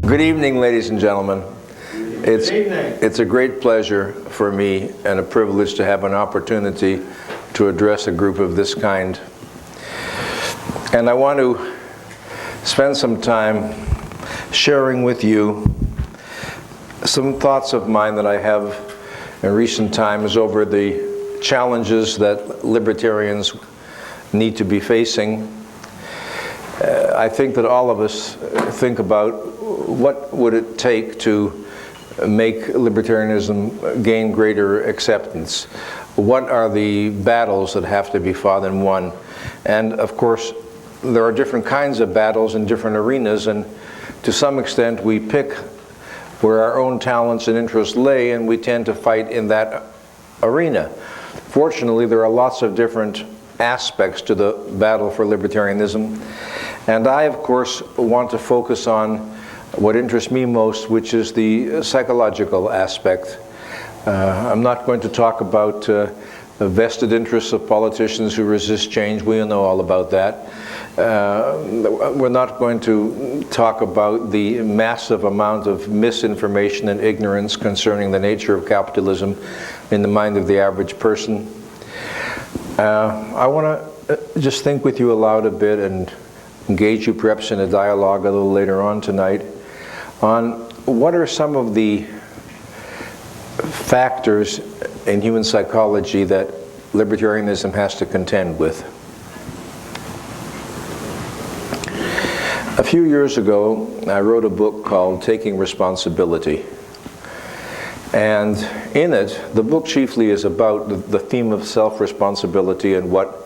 Good evening, ladies and gentlemen. It's a great pleasure for me and a privilege to have an opportunity to address a group of this kind. And I want to spend some time sharing with you some thoughts of mine that I have in recent times over the challenges that libertarians need to be facing. I think that all of us think about what would it take to make libertarianism gain greater acceptance. What are the battles that have to be fought and won? And of course, there are different kinds of battles in different arenas, and to some extent we pick where our own talents and interests lay, and we tend to fight in that arena. Fortunately, there are lots of different aspects to the battle for libertarianism, and I, of course, want to focus on what interests me most, which is the psychological aspect. I'm not going to talk about the vested interests of politicians who resist change. We know all about that. We're not going to talk about the massive amount of misinformation and ignorance concerning the nature of capitalism in the mind of the average person. I want to just think with you aloud a bit and engage you perhaps in a dialogue a little later on tonight on what are some of the factors in human psychology that libertarianism has to contend with. A few years ago, I wrote a book called Taking Responsibility. And in it, the book chiefly is about the theme of self-responsibility and what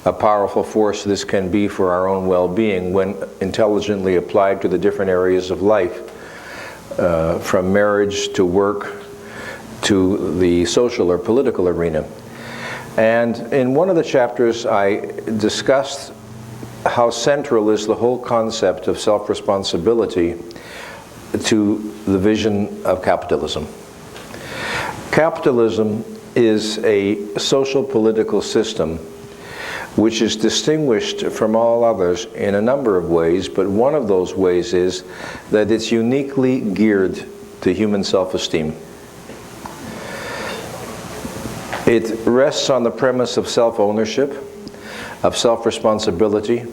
a powerful force this can be for our own well-being when intelligently applied to the different areas of life, from marriage to work to the social or political arena. And in one of the chapters, I discussed how central is the whole concept of self-responsibility to the vision of capitalism. Capitalism is a social political system which is distinguished from all others in a number of ways, but one of those ways is that it's uniquely geared to human self-esteem. It rests on the premise of self-ownership, of self-responsibility,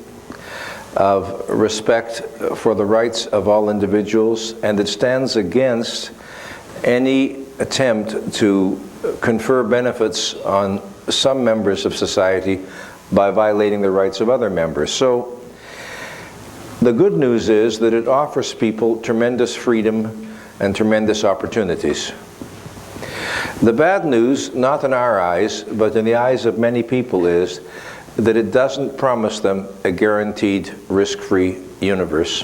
of respect for the rights of all individuals, and it stands against any attempt to confer benefits on some members of society by violating the rights of other members. So the good news is that it offers people tremendous freedom and tremendous opportunities. The bad news, not in our eyes, but in the eyes of many people, is that it doesn't promise them a guaranteed risk-free universe.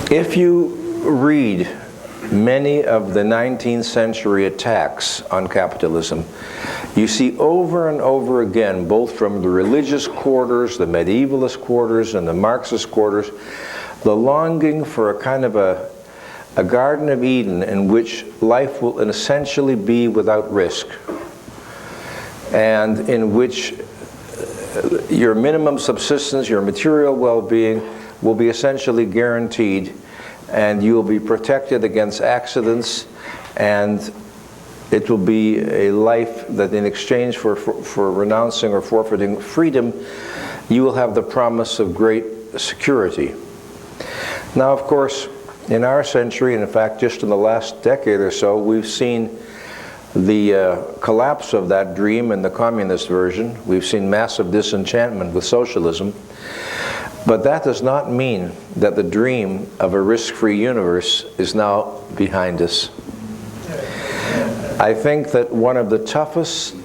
If you read many of the 19th century attacks on capitalism, you see over and over again, both from the religious quarters, the medievalist quarters, and the Marxist quarters, the longing for a kind of a Garden of Eden in which life will essentially be without risk, and in which your minimum subsistence, your material well-being will be essentially guaranteed, and you will be protected against accidents, and it will be a life that in exchange for renouncing or forfeiting freedom, you will have the promise of great security. Now, of course, in our century, and in fact just in the last decade or so, we've seen the collapse of that dream in the communist version. We've seen massive disenchantment with socialism. But that does not mean that the dream of a risk-free universe is now behind us. I think that one of the toughest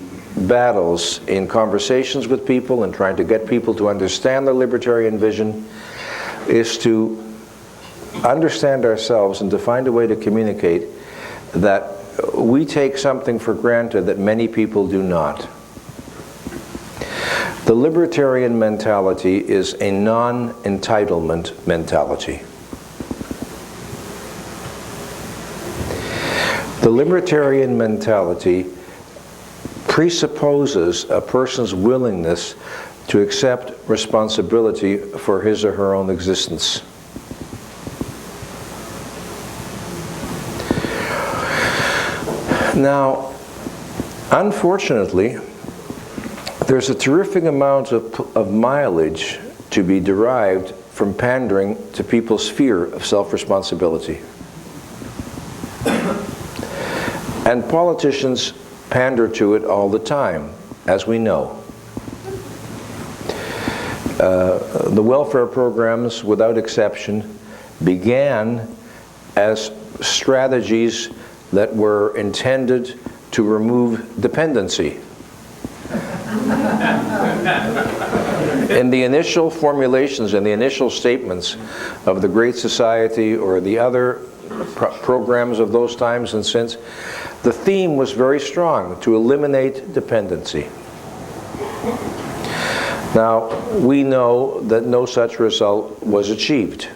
battles in conversations with people and trying to get people to understand the libertarian vision is to understand ourselves and to find a way to communicate that we take something for granted that many people do not. The libertarian mentality is a non-entitlement mentality. The libertarian mentality presupposes a person's willingness to accept responsibility for his or her own existence. Now, unfortunately, there's a terrific amount of mileage to be derived from pandering to people's fear of self-responsibility. And politicians pander to it all the time, as we know. The welfare programs, without exception, began as strategies that were intended to remove dependency. In the initial formulations and the initial statements of the Great Society or the other programs of those times and since, the theme was very strong: to eliminate dependency. Now, we know that no such result was achieved.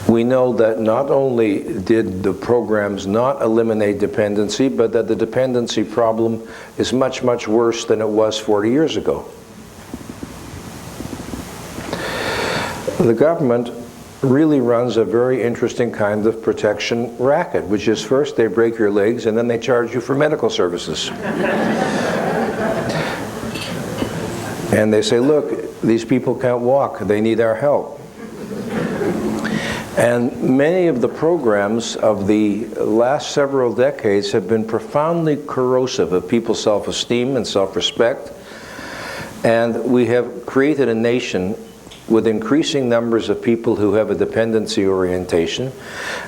We know that not only did the programs not eliminate dependency, but that the dependency problem is much, much worse than it was 40 years ago. The government really runs a very interesting kind of protection racket, which is first they break your legs and then they charge you for medical services. And they say, look, these people can't walk, they need our help. And many of the programs of the last several decades have been profoundly corrosive of people's self-esteem and self-respect. And we have created a nation with increasing numbers of people who have a dependency orientation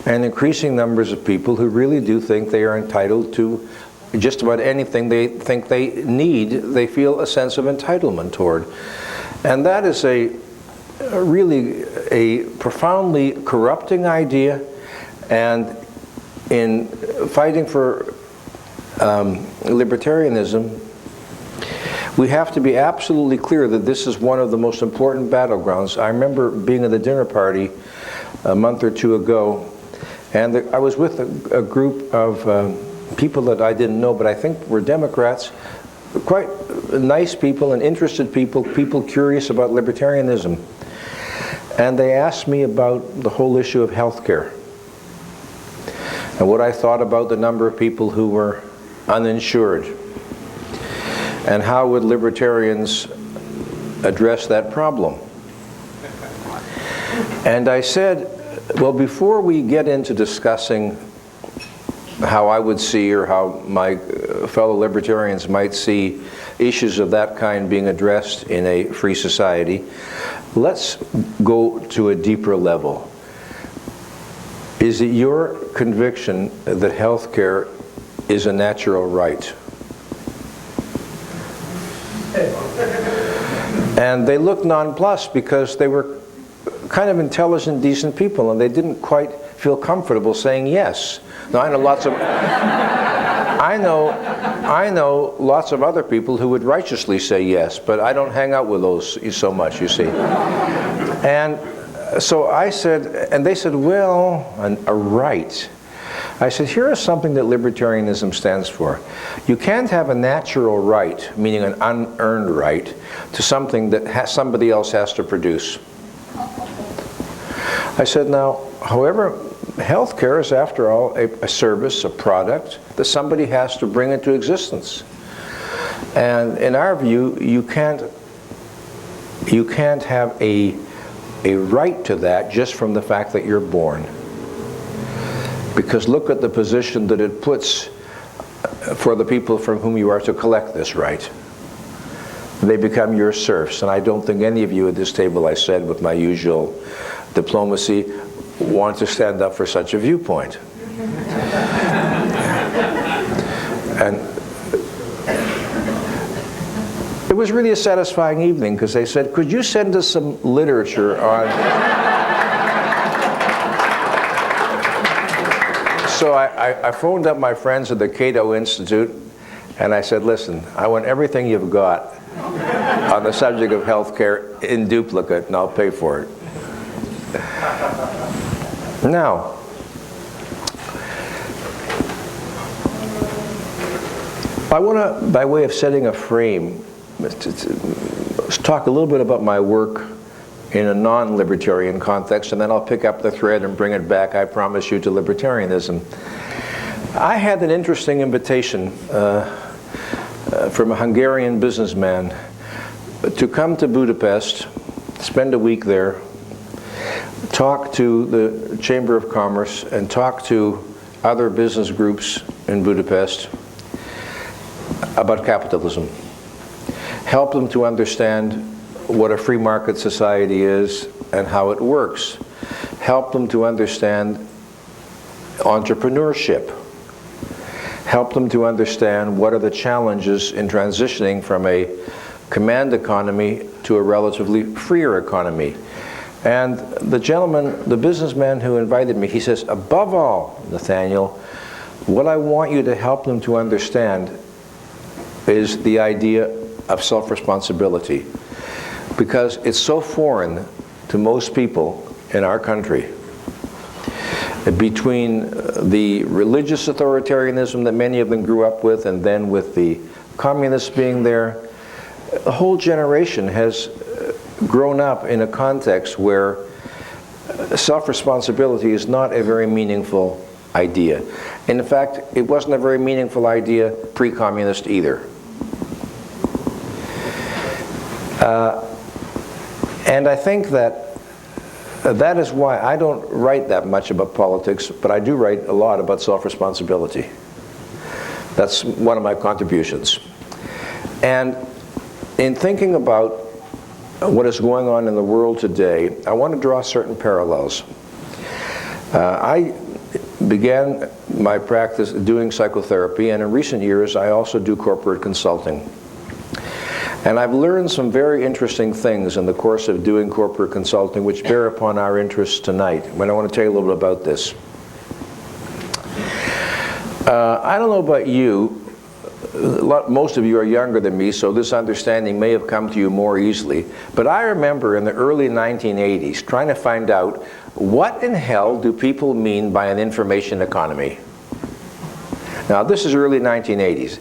and increasing numbers of people who really do think they are entitled to just about anything they think they need. They feel a sense of entitlement toward. And that is really a profoundly corrupting idea, and in fighting for libertarianism, we have to be absolutely clear that this is one of the most important battlegrounds. I remember being at the dinner party a month or two ago, and I was with a group of people that I didn't know, but I think were Democrats, quite nice people and interested people, people curious about libertarianism. And they asked me about the whole issue of health care and what I thought about the number of people who were uninsured and how would libertarians address that problem. And I said, well, before we get into discussing how I would see or how my fellow libertarians might see issues of that kind being addressed in a free society, let's go to a deeper level. Is it your conviction that health care is a natural right? And they looked nonplussed because they were kind of intelligent, decent people, and they didn't quite feel comfortable saying yes. Now, I know lots of I know lots of other people who would righteously say yes, but I don't hang out with those so much, you see. And so I said, and they said, well, a right. I said, here is something that libertarianism stands for. You can't have a natural right, meaning an unearned right, to something that somebody else has to produce. I said, now, however, healthcare is, after all, a service, a product that somebody has to bring into existence. And in our view, you can't have a right to that just from the fact that you're born. Because look at the position that it puts for the people from whom you are to collect this right. They become your serfs. And I don't think any of you at this table, I said with my usual diplomacy, want to stand up for such a viewpoint. And it was really a satisfying evening because they said, could you send us some literature on... So I phoned up my friends at the Cato Institute and I said, listen, I want everything you've got on the subject of health care in duplicate and I'll pay for it. Now, I want to, by way of setting a frame talk a little bit about my work in a non-libertarian context, and then I'll pick up the thread and bring it back, I promise you, to libertarianism. I had an interesting invitation from a Hungarian businessman to come to Budapest, spend a week there, talk to the Chamber of Commerce, and talk to other business groups in Budapest about capitalism. Help them to understand what a free market society is and how it works. Help them to understand entrepreneurship. Help them to understand what are the challenges in transitioning from a command economy to a relatively freer economy. And the gentleman, the businessman who invited me, he says, above all, Nathaniel, what I want you to help them to understand is the idea of self-responsibility, because it's so foreign to most people in our country. Between the religious authoritarianism that many of them grew up with, and then with the communists being there, a whole generation has grown up in a context where self-responsibility is not a very meaningful idea. In fact, it wasn't a very meaningful idea pre-communist either. And I think that that is why I don't write that much about politics, but I do write a lot about self-responsibility. That's one of my contributions. And in thinking about what is going on in the world today, I want to draw certain parallels. I began my practice doing psychotherapy, and in recent years I also do corporate consulting. And I've learned some very interesting things in the course of doing corporate consulting which bear upon our interests tonight. And I want to tell you a little bit about this. I don't know about you, most of you are younger than me, so this understanding may have come to you more easily. But I remember in the early 1980s trying to find out, what in hell do people mean by an information economy? Now this is early 1980s.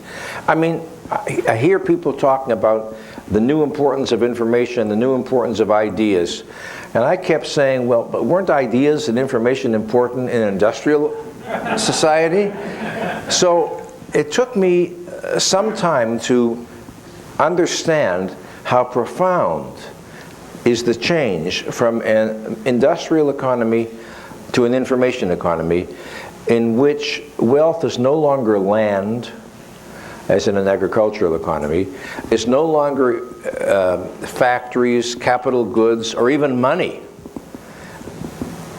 I mean, I hear people talking about the new importance of information, the new importance of ideas. And I kept saying, well, but weren't ideas and information important in an industrial society? So it took me some time to understand how profound is the change from an industrial economy to an information economy, in which wealth is no longer land, as in an agricultural economy. It's no longer factories, capital goods, or even money,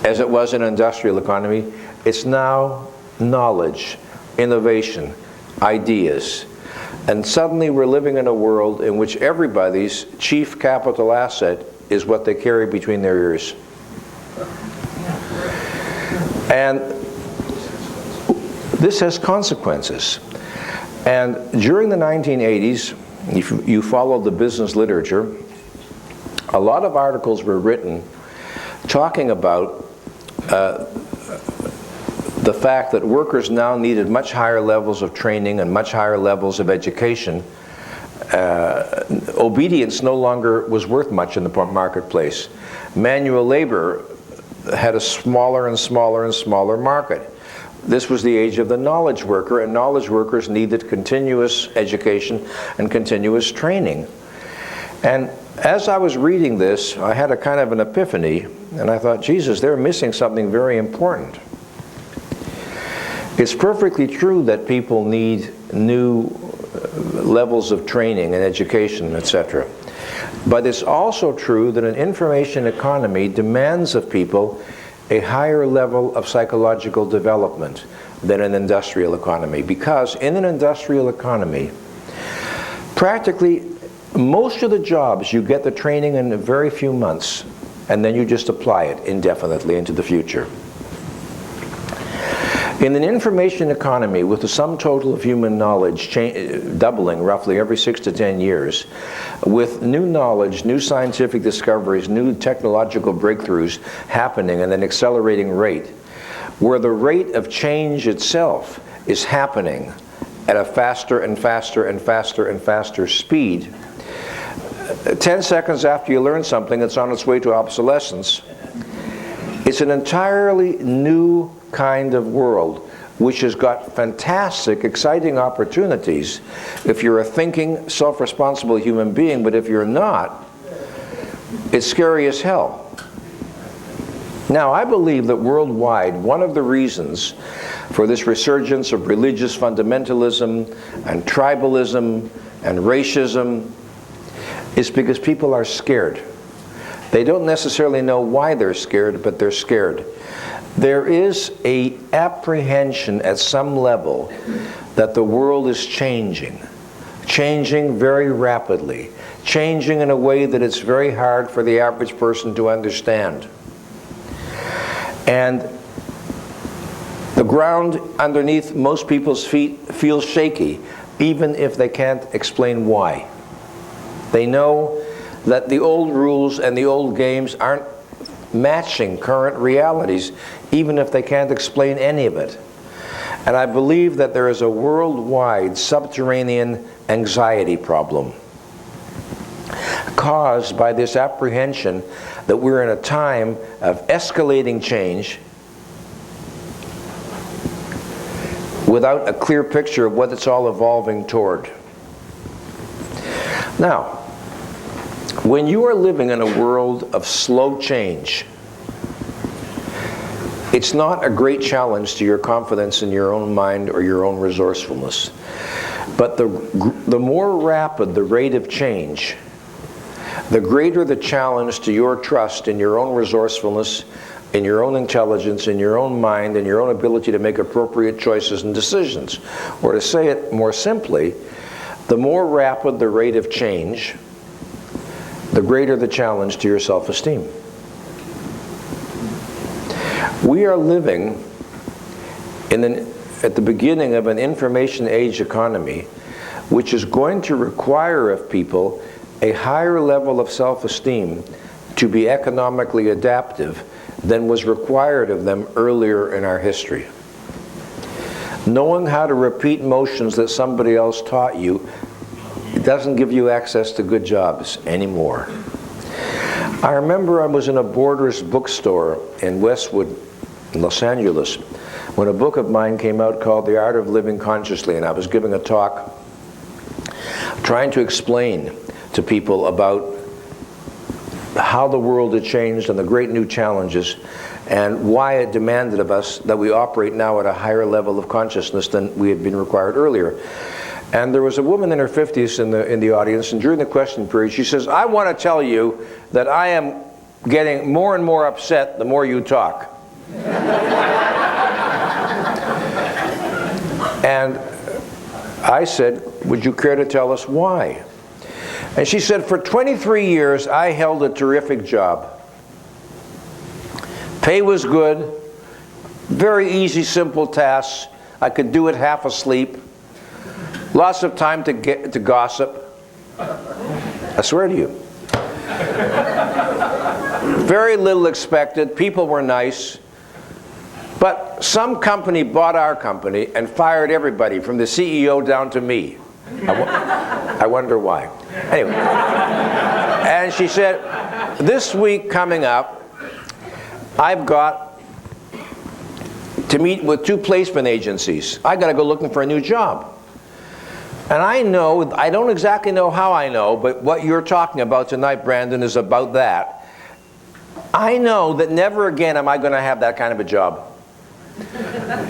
as it was in an industrial economy. It's now knowledge, innovation, ideas. And suddenly we're living in a world in which everybody's chief capital asset is what they carry between their ears. And this has consequences. And during the 1980s, if you followed the business literature, a lot of articles were written talking about the fact that workers now needed much higher levels of training and much higher levels of education. Obedience no longer was worth much in the marketplace. Manual labor had a smaller and smaller and smaller market. This was the age of the knowledge worker, and knowledge workers needed continuous education and continuous training. And as I was reading this, I had a kind of an epiphany, and I thought, Jesus, they're missing something very important. It's perfectly true that people need new levels of training and education, etc. But it's also true that an information economy demands of people a higher level of psychological development than an industrial economy. Because in an industrial economy, practically most of the jobs you get the training in a very few months, and then you just apply it indefinitely into the future. In an information economy with the sum total of human knowledge doubling roughly every 6 to 10 years, with new knowledge, new scientific discoveries, new technological breakthroughs happening at an accelerating rate, where the rate of change itself is happening at a faster and faster and faster and faster speed, 10 seconds after you learn something, it's on its way to obsolescence. It's an entirely new kind of world, which has got fantastic, exciting opportunities if you're a thinking, self-responsible human being, but if you're not, it's scary as hell. Now, I believe that worldwide, one of the reasons for this resurgence of religious fundamentalism and tribalism and racism is because people are scared. They don't necessarily know why they're scared, but they're scared. There is an apprehension at some level that the world is changing very rapidly, changing in a way that it's very hard for the average person to understand. And the ground underneath most people's feet feels shaky, even if they can't explain why. They know that the old rules and the old games aren't matching current realities, even if they can't explain any of it. And I believe that there is a worldwide subterranean anxiety problem caused by this apprehension that we're in a time of escalating change without a clear picture of what it's all evolving toward. Now, when you are living in a world of slow change, it's not a great challenge to your confidence in your own mind or your own resourcefulness. But the more rapid the rate of change, the greater the challenge to your trust in your own resourcefulness, in your own intelligence, in your own mind, in your own ability to make appropriate choices and decisions. Or to say it more simply, the more rapid the rate of change, the greater the challenge to your self-esteem. We are living at the beginning of an information age economy, which is going to require of people a higher level of self-esteem to be economically adaptive than was required of them earlier in our history. Knowing how to repeat motions that somebody else taught you, it doesn't give you access to good jobs anymore. I remember I was in a Borders bookstore in Westwood, in Los Angeles, when a book of mine came out called The Art of Living Consciously, and I was giving a talk trying to explain to people about how the world had changed and the great new challenges and why it demanded of us that we operate now at a higher level of consciousness than we had been required earlier. And there was a woman in her 50s in the audience, and during the question period she says, "I want to tell you that I am getting more and more upset the more you talk." And I said, "Would you care to tell us why?" And she said, "For 23 years I held a terrific job. Pay was good, very easy, simple tasks. I could do it half asleep. Lots of time to gossip. I swear to you. Very little expected. People were nice. But some company bought our company and fired everybody from the CEO down to me. I wonder why." Anyway, and she said, "This week coming up, I've got to meet with 2 placement agencies. I got to go looking for a new job. And I know, I don't exactly know how I know, but what you're talking about tonight, Branden, is about that. I know that never again am I going to have that kind of a job.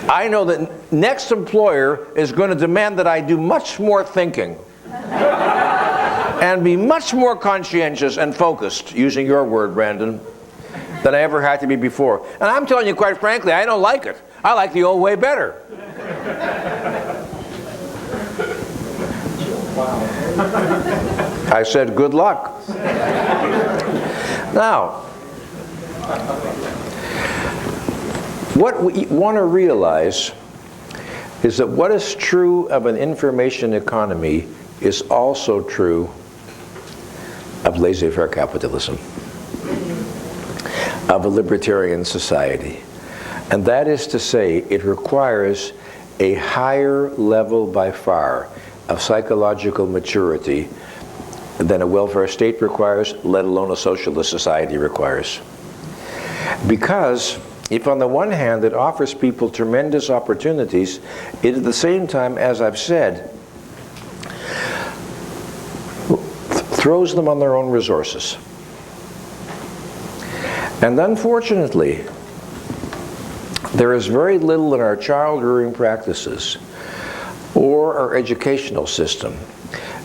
I know that next employer is going to demand that I do much more thinking and be much more conscientious and focused," using your word, Branden, "than I ever had to be before. And I'm telling you, quite frankly, I don't like it. I like the old way better." I said, "Good luck." Now, what we want to realize is that what is true of an information economy is also true of laissez-faire capitalism, of a libertarian society. And that is to say, it requires a higher level by far of psychological maturity than a welfare state requires, let alone a socialist society requires. Because if on the one hand it offers people tremendous opportunities, it at the same time, as I've said, throws them on their own resources. And unfortunately, there is very little in our child rearing practices or our educational system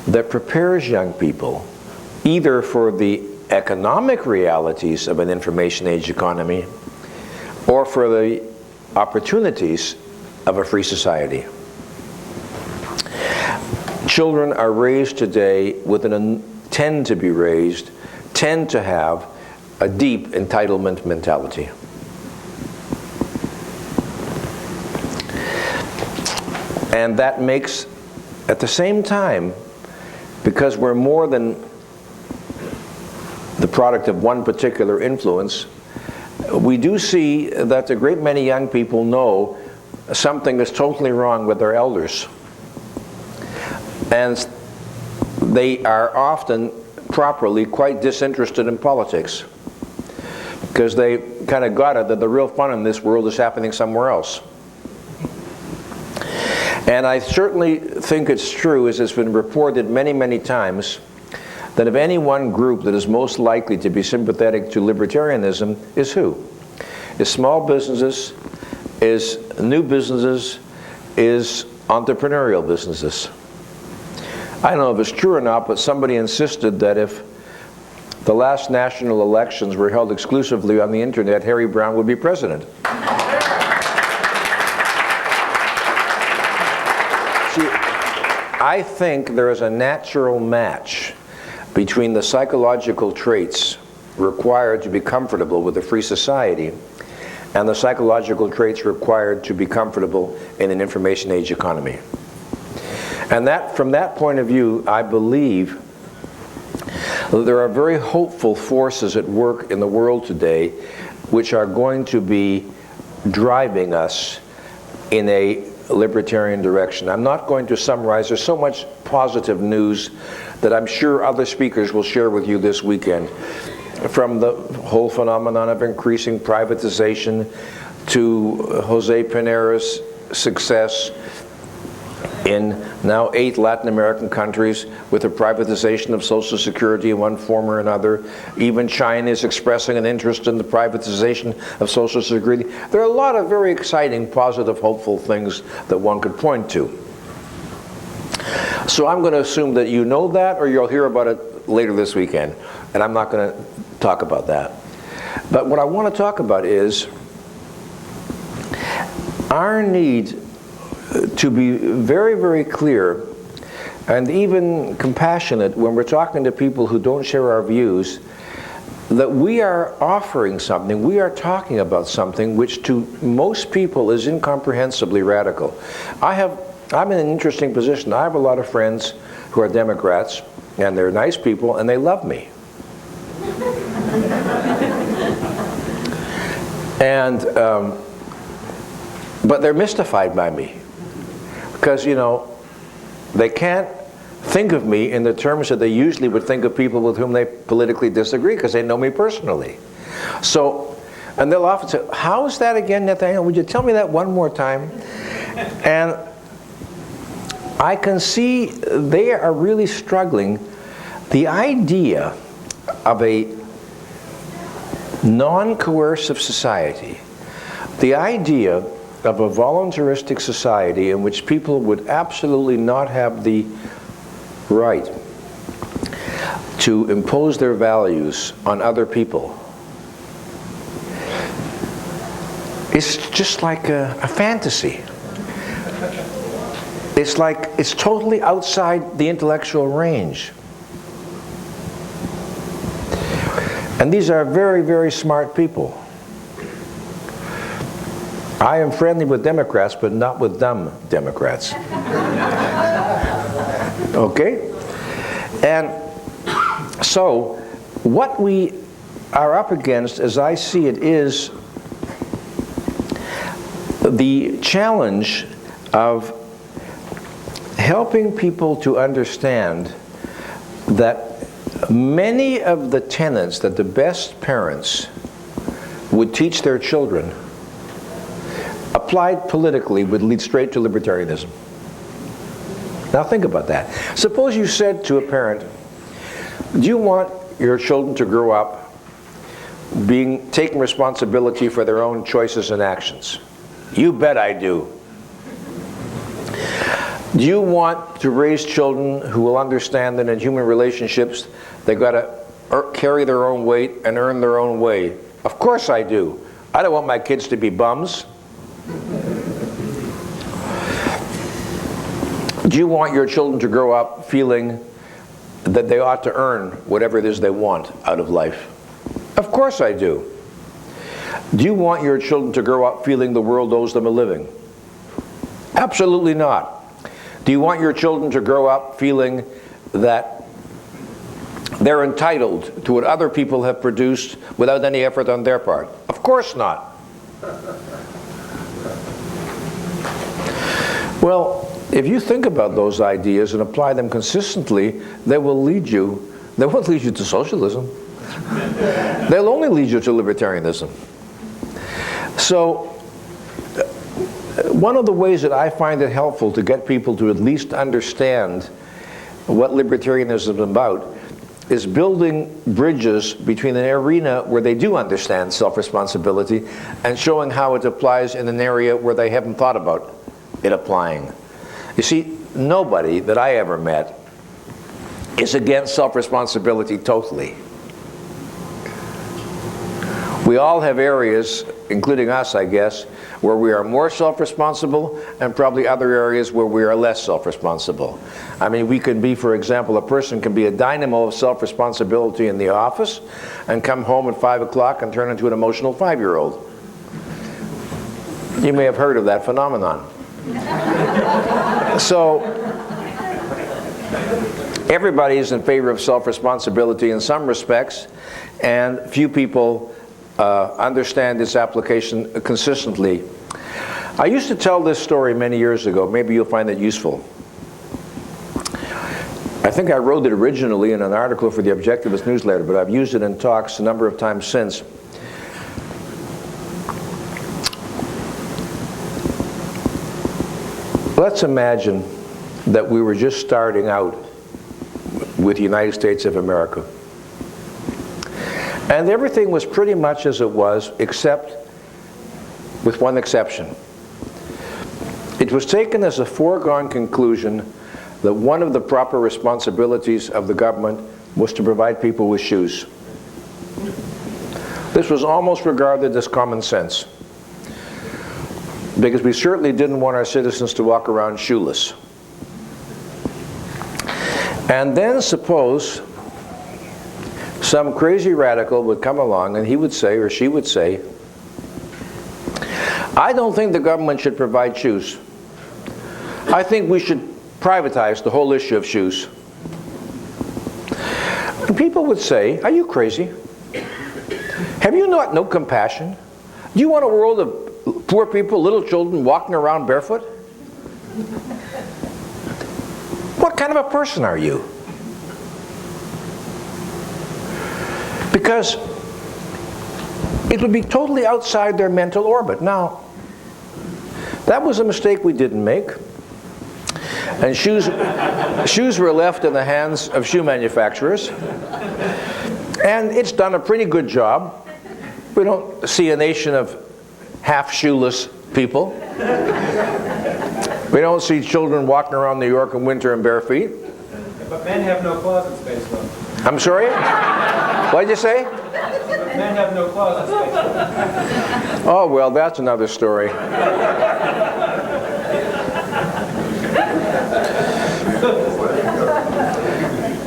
that prepares young people either for the economic realities of an information age economy or for the opportunities of a free society. Children are raised today tend to have a deep entitlement mentality. And that makes, at the same time, because we're more than the product of one particular influence, we do see that a great many young people know something is totally wrong with their elders. And they are often, properly, quite disinterested in politics, because they kind of got it that the real fun in this world is happening somewhere else. And I certainly think it's true, as it's been reported many, many times, that if any one group that is most likely to be sympathetic to libertarianism is who? Is small businesses, is new businesses, is entrepreneurial businesses. I don't know if it's true or not, but somebody insisted that if the last national elections were held exclusively on the internet, Harry Browne would be president. See, I think there is a natural match between the psychological traits required to be comfortable with a free society and the psychological traits required to be comfortable in an information age economy. And that, from that point of view, I believe that there are very hopeful forces at work in the world today which are going to be driving us in a libertarian direction. I'm not going to summarize. There's so much positive news that I'm sure other speakers will share with you this weekend, from the whole phenomenon of increasing privatization to Jose Piñera's success in now 8 Latin American countries with the privatization of Social Security in one form or another. Even China is expressing an interest in the privatization of Social Security. There are a lot of very exciting, positive, hopeful things that one could point to. So I'm going to assume that you know that, or you'll hear about it later this weekend, and I'm not going to talk about that. But what I want to talk about is our need to be very, very clear and even compassionate when we're talking to people who don't share our views, that we are offering something, we are talking about something which to most people is incomprehensibly radical. I'm in an interesting position. I have a lot of friends who are Democrats, and they're nice people, and they love me. And, but they're mystified by me. Because, you know, they can't think of me in the terms that they usually would think of people with whom they politically disagree, because they know me personally. So, and they'll often say, how's that again, Nathaniel? Would you tell me that one more time? And I can see they are really struggling. The idea of a non-coercive society, the idea of a voluntaristic society in which people would absolutely not have the right to impose their values on other people, it's just like a fantasy. It's like it's totally outside the intellectual range. And these are very, very smart people. I am friendly with Democrats, but not with dumb Democrats. Okay? And so, what we are up against, as I see it, is the challenge of helping people to understand that Many of the tenets that the best parents would teach their children, applied politically, would lead straight to libertarianism. Now think about that. Suppose you said to a parent, do you want your children to grow up taking responsibility for their own choices and actions? You bet I do. Do you want to raise children who will understand that in human relationships they've got to carry their own weight and earn their own way? Of course I do. I don't want my kids to be bums. Do you want your children to grow up feeling that they ought to earn whatever it is they want out of life? Of course I do. Do you want your children to grow up feeling the world owes them a living? Absolutely not. Do you want your children to grow up feeling that they're entitled to what other people have produced without any effort on their part? Of course not. Well, if you think about those ideas and apply them consistently, they won't lead you to socialism. They'll only lead you to libertarianism. So, one of the ways that I find it helpful to get people to at least understand what libertarianism is about is building bridges between an arena where they do understand self-responsibility and showing how it applies in an area where they haven't thought about it applying. You see, nobody that I ever met is against self-responsibility totally. We all have areas, including us, I guess, where we are more self-responsible and probably other areas where we are less self-responsible. I mean, we can be, for example, a person can be a dynamo of self-responsibility in the office and come home at 5 o'clock and turn into an emotional 5-year-old. You may have heard of that phenomenon. So, everybody is in favor of self-responsibility in some respects, and few people understand its application consistently. I used to tell this story many years ago. Maybe you'll find it useful. I think I wrote it originally in an article for the Objectivist newsletter, but I've used it in talks a number of times since. Let's imagine that we were just starting out with the United States of America. And everything was pretty much as it was, except with one exception. It was taken as a foregone conclusion that one of the proper responsibilities of the government was to provide people with shoes. This was almost regarded as common sense, because we certainly didn't want our citizens to walk around shoeless. And then suppose some crazy radical would come along and he would say, or she would say, I don't think the government should provide shoes. I think we should privatize the whole issue of shoes. And people would say, are you crazy? Have you no compassion? Do you want a world of poor people, little children walking around barefoot? What kind of a person are you? Because it would be totally outside their mental orbit. Now, that was a mistake we didn't make. And shoes were left in the hands of shoe manufacturers. And it's done a pretty good job. We don't see a nation of half-shoeless people. We don't see children walking around New York in winter in bare feet. But men have no closet space, though. I'm sorry? What did you say? Men have no closet space. Oh, well, that's another story.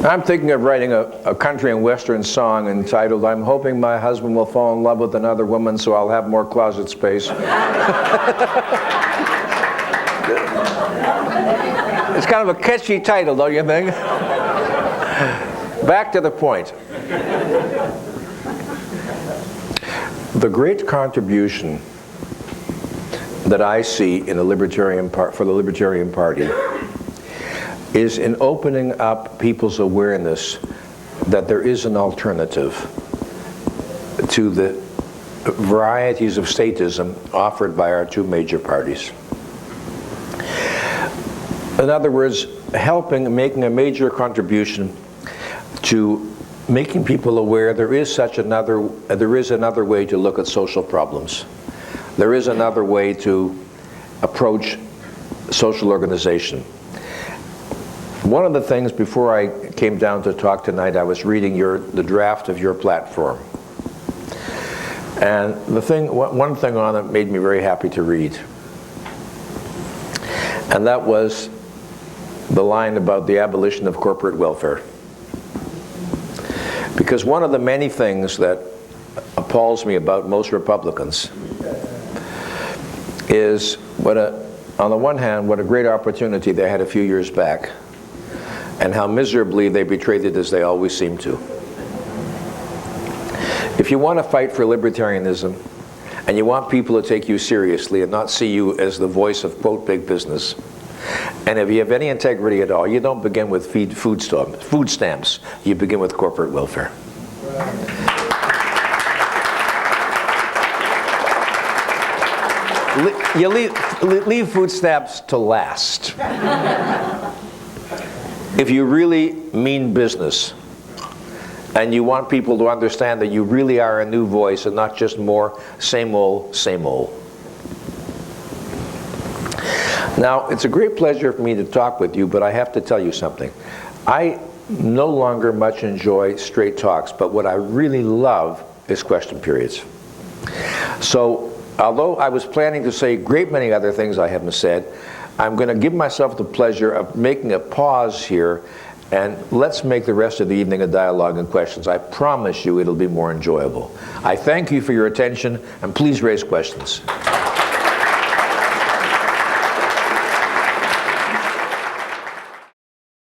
I'm thinking of writing a country and western song entitled, I'm hoping my husband will fall in love with another woman so I'll have more closet space. It's kind of a catchy title, don't you think? Back to the point. The great contribution that I see in the for the Libertarian Party is in opening up people's awareness that there is an alternative to the varieties of statism offered by our two major parties. In other words, making a major contribution to making people aware there is another way to look at social problems. There is another way to approach social organization. One of the things, before I came down to talk tonight, I was reading the draft of your platform. And one thing on it made me very happy to read. And that was the line about the abolition of corporate welfare. Because one of the many things that appalls me about most Republicans is on the one hand, what a great opportunity they had a few years back, and how miserably they betrayed it, as they always seem to. If you want to fight for libertarianism, and you want people to take you seriously and not see you as the voice of, quote, big business, and if you have any integrity at all, you don't begin with food stamps. You begin with corporate welfare. You leave food stamps to last. If you really mean business, and you want people to understand that you really are a new voice and not just more same old, same old. Now, it's a great pleasure for me to talk with you, but I have to tell you something. I no longer much enjoy straight talks, but what I really love is question periods. So, although I was planning to say a great many other things I haven't said, I'm going to give myself the pleasure of making a pause here, and let's make the rest of the evening a dialogue and questions. I promise you it'll be more enjoyable. I thank you for your attention, and please raise questions.